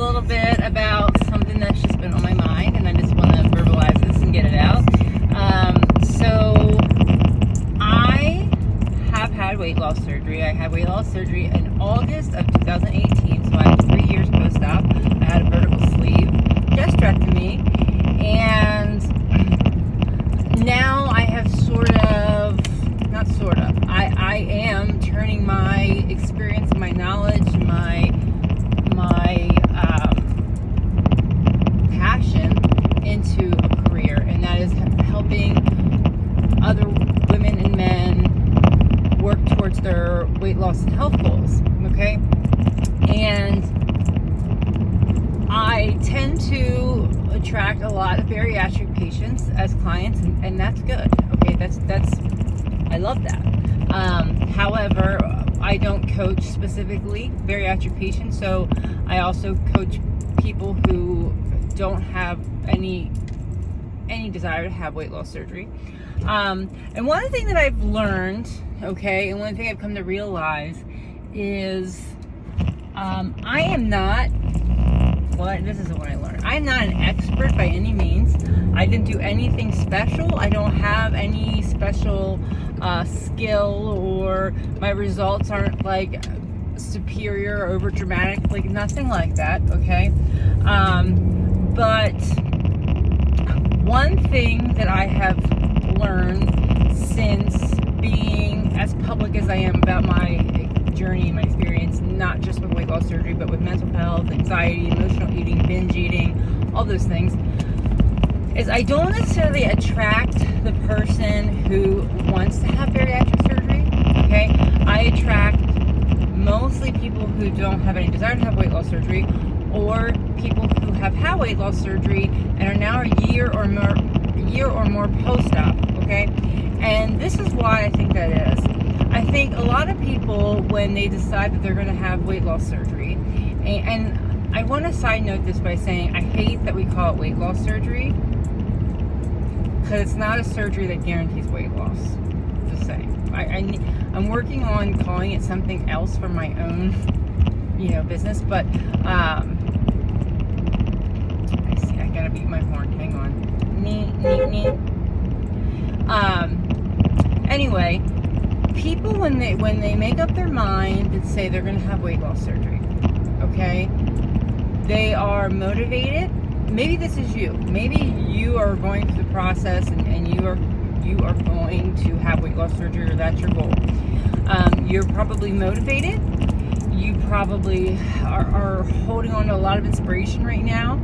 little bit about something that's just been on my mind, and I just want to verbalize this and get it out. So I have had weight loss surgery. I had weight loss surgery in August of 2018, so I have 3 years post-op. I had a vertical sleeve gastrectomy, and now I have I am turning my experience, my knowledge, my passion into a career, and that is helping other women and men work towards their weight loss and health goals, okay? And I tend to attract a lot of bariatric patients as clients, and that's good, okay? That's I love that. However, I don't coach specifically bariatric patients, so I also coach people who don't have any desire to have weight loss surgery. And one thing that I've learned, okay, and one thing I've come to realize is I am not, well, this is what I learned. I'm not an expert by any means. I didn't do anything special. I don't have any special skill, or my results aren't like superior or over dramatic, like nothing like that, okay? But one thing that I have learned since being as public as I am about my journey and my experience, not just with weight loss surgery, but with mental health, anxiety, emotional eating, binge eating, all those things, is I don't necessarily attract the person who wants to have bariatric surgery, okay? I attract mostly people who don't have any desire to have weight loss surgery, or people who have had weight loss surgery and are now a year or more post-op, okay? And this is why I think that is. I think a lot of people, when they decide that they're going to have weight loss surgery, and I want to side note this by saying I hate that we call it weight loss surgery, because it's not a surgery that guarantees weight loss. Just saying. I'm working on calling it something else for my own, business. But I see. I gotta beat my horn. Hang on. Anyway, people when they make up their mind and say they're gonna have weight loss surgery, okay, they are motivated. Maybe this is you. Maybe you are going through the process and you are going to have weight loss surgery, or that's your goal. You're probably motivated. You probably are holding on to a lot of inspiration right now.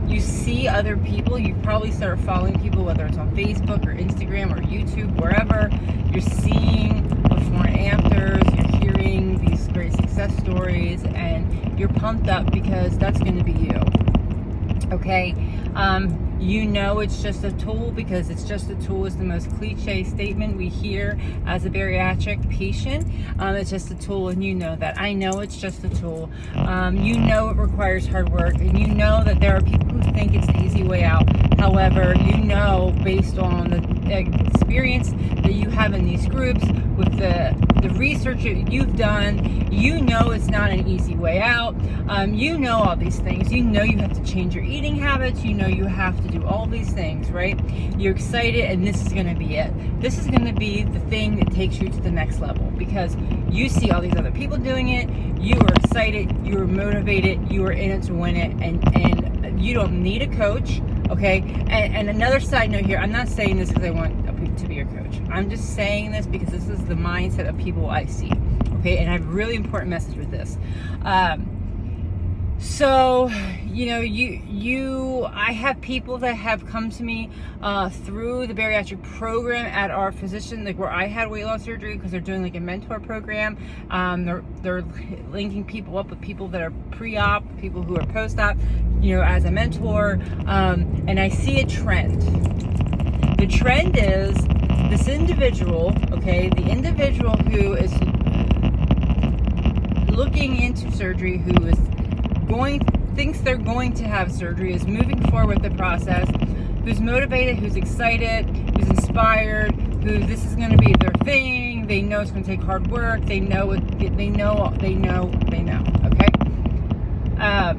You see other people. You probably start following people, whether it's on Facebook or Instagram or YouTube, wherever. You're seeing before and afters. You're hearing these great success stories, and you're pumped up because that's going to be you. Okay, it's just a tool, because it's just a tool is the most cliche statement we hear as a bariatric patient. It's just a tool, and you know that. I know it's just a tool. It requires hard work, and that there are people who think it's an easy way out. However, based on the experience that you have in these groups, with the research that you've done, it's not an easy way out. All these things. You have to change your eating habits. You have to do all these things, right? You're excited, and this is going to be it. This is going to be the thing that takes you to the next level, because you see all these other people doing it. You are excited. You are motivated. You are in it to win it, and you don't need a coach, okay? And another side note here, I'm not saying this because I want to be your coach. I'm just saying this because this is the mindset of people I see, okay? And I have a really important message with this. I have people that have come to me through the bariatric program at our physician, like where I had weight loss surgery, because they're doing like a mentor program. They're linking people up with people that are pre-op, people who are post-op, as a mentor. And I see a trend. The trend is this individual, okay, the individual who is looking into surgery, who is thinks they're going to have surgery, is moving forward with the process, who's motivated, who's excited, who's inspired, who this is going to be their thing. They know it's going to take hard work. They know, okay? They know. And they know, they know, they know, they know, okay? They know, they know, they know, they know, okay? They know, they know, they know, they know, they know, okay? They know, they know, they know, they know, they know, okay? They know, they know, they know, they know, they know, okay? They know, they know, they know, they know, they know, okay? They know, they know, they know, they know, they know, okay? They know, they know, they know, they know, they know, okay? Anyway,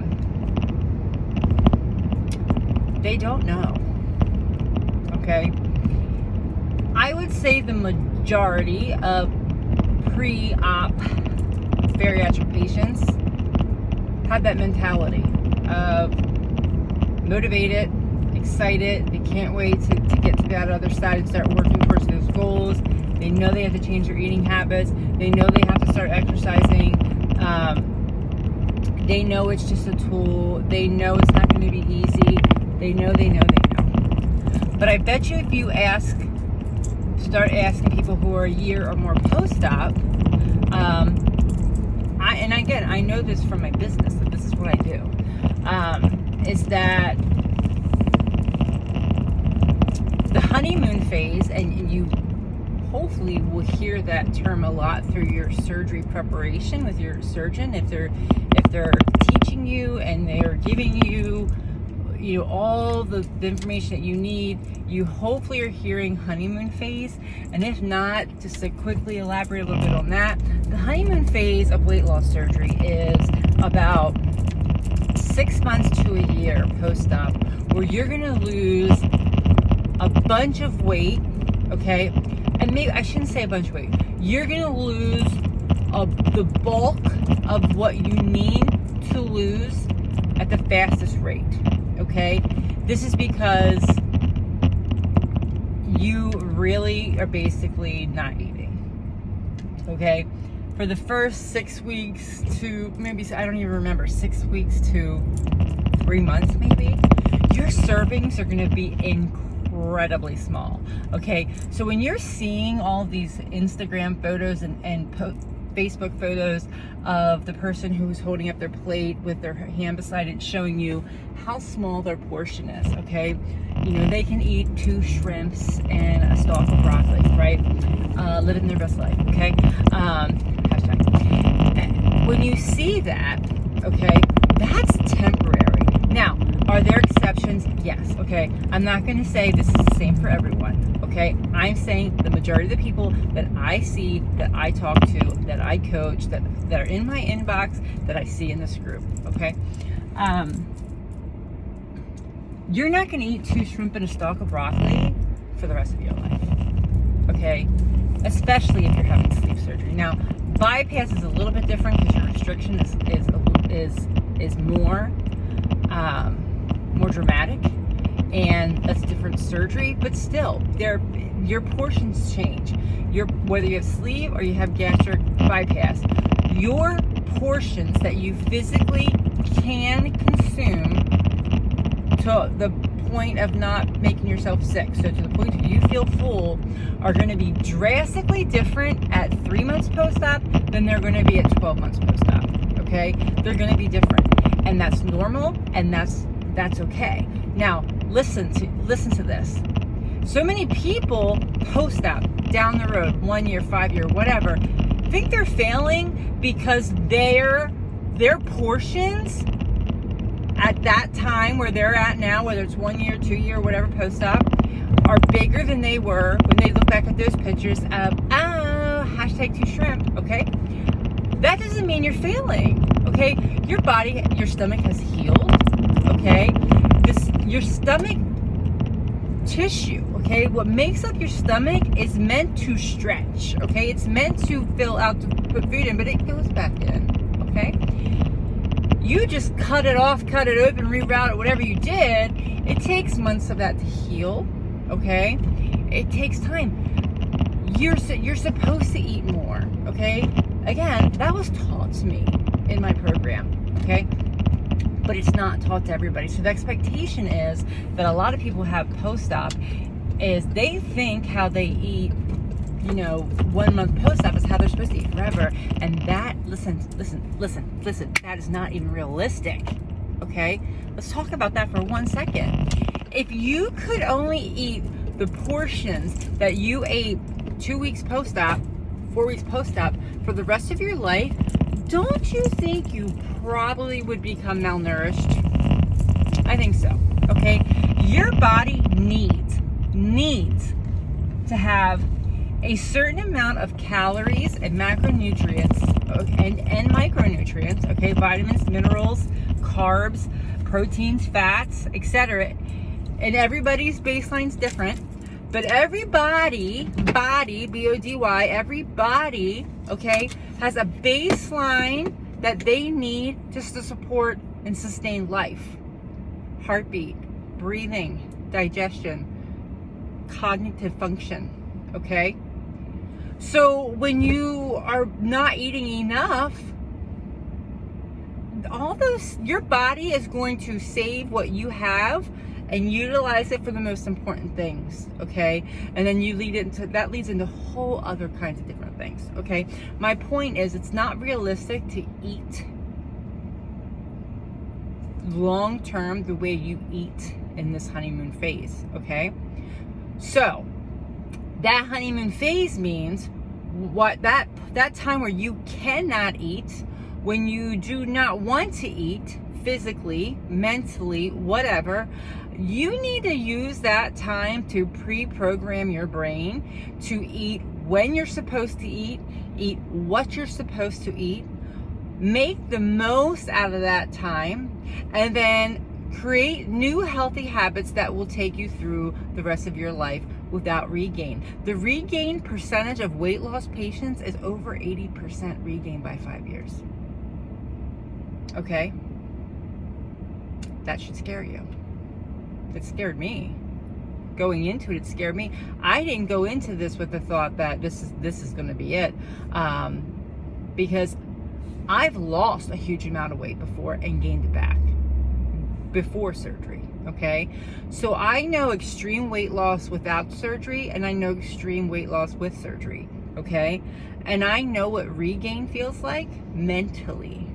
they don't know. Okay? I would say the majority of pre-op bariatric patients have that mentality of motivated, excited, they can't wait to get to that other side and start working towards those goals. They know they have to change their eating habits. They know they have to start exercising. They know it's just a tool. They know it's not going to be easy. They know. But I bet you if you start asking people who are a year or more post-op, I know this from my business, that this is what I do, is that the honeymoon phase, and you hopefully will hear that term a lot through your surgery preparation with your surgeon, if they're teaching you and they're giving you all the information that you need. You hopefully are hearing honeymoon phase, and if not, just to quickly elaborate a little bit on that. The honeymoon phase of weight loss surgery is about 6 months to a year post-op, where you're going to lose a bunch of weight, okay? And maybe I shouldn't say a bunch of weight. You're going to lose the bulk of what you need to lose at the fastest rate, okay? This is because you really are basically not eating, okay? For the first 6 weeks to maybe, I don't even remember, 6 weeks to 3 months maybe, your servings are going to be incredibly small, okay? So when you're seeing all these Instagram photos and Facebook photos of the person who's holding up their plate with their hand beside it, showing you how small their portion is, okay? They can eat 2 shrimps and a stalk of broccoli, right? Living their best life, okay? Hashtag. When you see that, okay, that's temporary. Now, are there exceptions? Yes, okay? I'm not going to say this is the same for everyone, okay? I'm saying the majority of the people that I see, that I talk to, that I coach, that are in my inbox, that I see in this group, okay? You're not going to eat 2 shrimp and a stalk of broccoli for the rest of your life, okay? Especially if you're having sleep surgery. Now, bypass is a little bit different because your restriction is more dramatic, and that's different surgery. But still, your portions change. Whether you have sleeve or you have gastric bypass, your portions that you physically can consume to the point of not making yourself sick, so to the point where you feel full, are going to be drastically different at 3 months post-op than they're going to be at 12 months post-op, okay? They're going to be different, and that's normal, and that's okay. Now, listen to this. So many people post-op down the road, 1 year, 5 year, whatever, think they're failing because their portions at that time where they're at now, whether it's 1 year, 2 year, whatever post-op, are bigger than they were when they look back at those pictures of, hashtag 2 shrimp, okay? That doesn't mean you're failing, okay? Your body, your stomach has healed, okay? Your stomach tissue, okay? What makes up your stomach is meant to stretch, okay? It's meant to fill out to put food in, but it goes back in, okay? You just cut it off, cut it open, reroute it, whatever you did, it takes months of that to heal, okay? It takes time. You're supposed to eat more, okay? Again, that was taught to me in my program, okay? But it's not taught to everybody. So the expectation is that a lot of people have post-op is they think how they eat, 1 month post-op is how they're supposed to eat forever. And that, listen, that is not even realistic, okay? Let's talk about that for 1 second. If you could only eat the portions that you ate 2 weeks post-op, 4 weeks post-op for the rest of your life, don't you think you probably would become malnourished? I think so, okay? Your body needs to have a certain amount of calories and macronutrients and micronutrients, okay, vitamins, minerals, carbs, proteins, fats, etc., and everybody's baseline's different, but everybody, body, B-O-D-Y, everybody, okay, has a baseline that they need just to support and sustain life. Heartbeat, breathing, digestion, cognitive function, okay? So when you are not eating enough, your body is going to save what you have and utilize it for the most important things, okay? And then that leads into whole other kinds of different things, okay? My point is, it's not realistic to eat long-term the way you eat in this honeymoon phase, okay? So that honeymoon phase means that time where you cannot eat, when you do not want to eat physically, mentally, whatever, you need to use that time to pre-program your brain to eat when you're supposed to eat what you're supposed to eat, make the most out of that time, and then create new healthy habits that will take you through the rest of your life without regain. The regain percentage of weight loss patients is over 80% regain by 5 years. Okay? That should scare you. It scared me. Going into it scared me. I didn't go into this with the thought that this is going to be it, because I've lost a huge amount of weight before and gained it back before surgery, okay? So I know extreme weight loss without surgery, and I know extreme weight loss with surgery, okay? And I know what regain feels like mentally,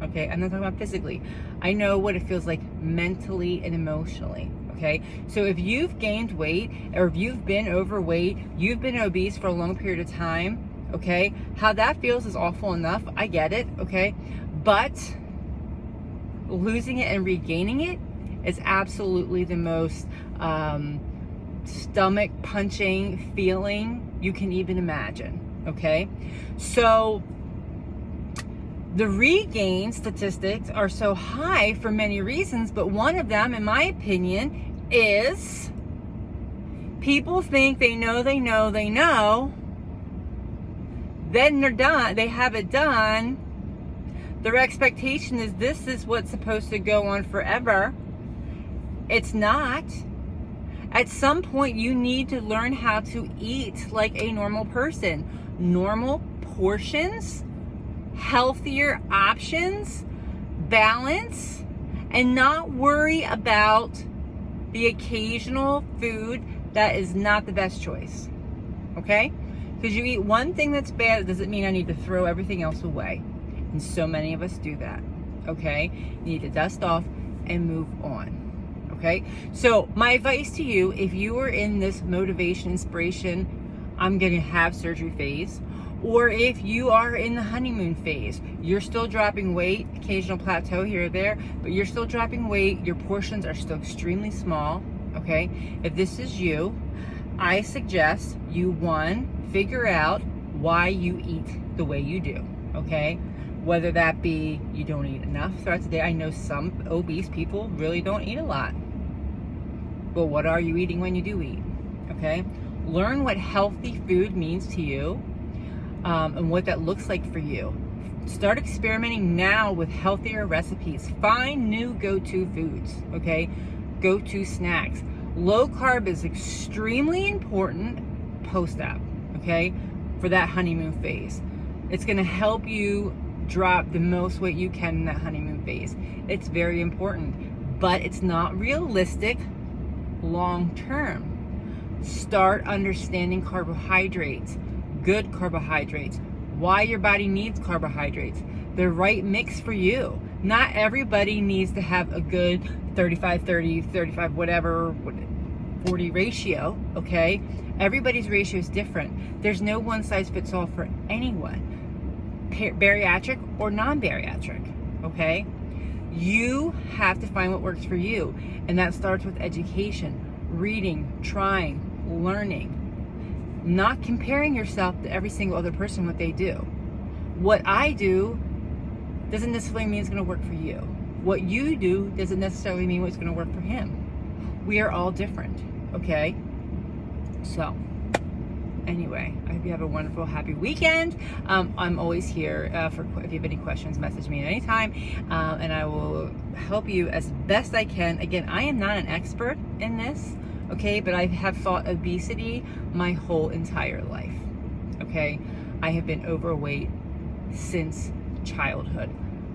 okay? I'm not talking about physically. I know what it feels like mentally and emotionally, okay? So if you've gained weight, or if you've been overweight, you've been obese for a long period of time, okay? How that feels is awful enough. I get it, okay? But losing it and regaining it is absolutely the most stomach punching feeling you can even imagine, okay? So the regain statistics are so high for many reasons, but one of them, in my opinion, is people think they know, then they're done, they have it done. Their expectation is this is what's supposed to go on forever. It's not. At some point, you need to learn how to eat like a normal person. Normal portions, healthier options, balance, and not worry about the occasional food that is not the best choice. Okay? Because you eat one thing that's bad, it doesn't mean I need to throw everything else away. And so many of us do that, okay? You need to dust off and move on, okay? So my advice to you, if you are in this motivation, inspiration, I'm gonna have surgery phase, or if you are in the honeymoon phase, you're still dropping weight, occasional plateau here or there, but you're still dropping weight, your portions are still extremely small, okay? If this is you, I suggest you, one, figure out why you eat the way you do, okay? Whether that be you don't eat enough throughout the day. I know some obese people really don't eat a lot. But what are you eating when you do eat? Okay? Learn what healthy food means to you, and what that looks like for you. Start experimenting now with healthier recipes. Find new go-to foods, okay? Go-to snacks. Low carb is extremely important post-op, okay? For that honeymoon phase. It's gonna help you drop the most weight you can in that honeymoon phase. It's very important, but it's not realistic long term. Start understanding carbohydrates, good carbohydrates, why your body needs carbohydrates, the right mix for you. Not everybody needs to have a good 35 whatever 40 ratio, okay? Everybody's ratio is different. There's no one size fits all for anyone, bariatric or non-bariatric, okay? You have to find what works for you, and that starts with education, reading, trying, learning, not comparing yourself to every single other person, what they do. What I do doesn't necessarily mean it's going to work for you. What you do doesn't necessarily mean what's going to work for him. We are all different, okay? So, anyway, I hope you have a wonderful, happy weekend. I'm always here if you have any questions, message me at any time, and I will help you as best I can. Again, I am not an expert in this, okay, but I have fought obesity my whole entire life, okay? I have been overweight since childhood.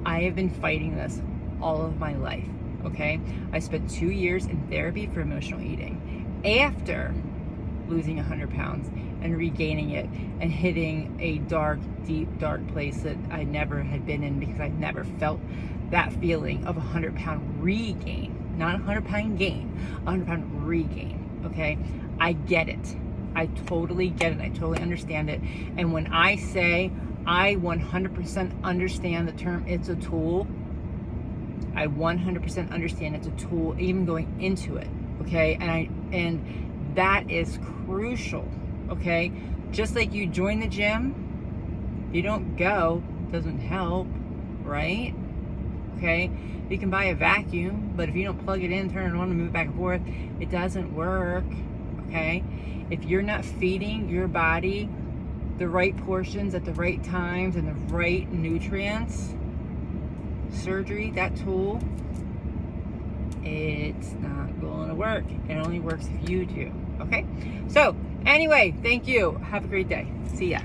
I have been fighting this all of my life, okay? I spent 2 years in therapy for emotional eating after losing 100 pounds and regaining it and hitting a dark, deep, dark place that I never had been in, because I never felt that feeling of 100-pound regain, not 100-pound gain, 100-pound regain, okay? I get it. I totally get it. I totally understand it. And when I say I 100% understand the term, it's a tool, I 100% understand it's a tool, even going into it, okay? And that is crucial, okay? Just like you join the gym, you don't go, doesn't help, right? Okay? You can buy a vacuum, but if you don't plug it in, turn it on, and move it back and forth, it doesn't work, okay? If you're not feeding your body the right portions at the right times and the right nutrients, surgery, that tool, it's not going to work. It only works if you do, okay? So, anyway, thank you. Have a great day. See ya.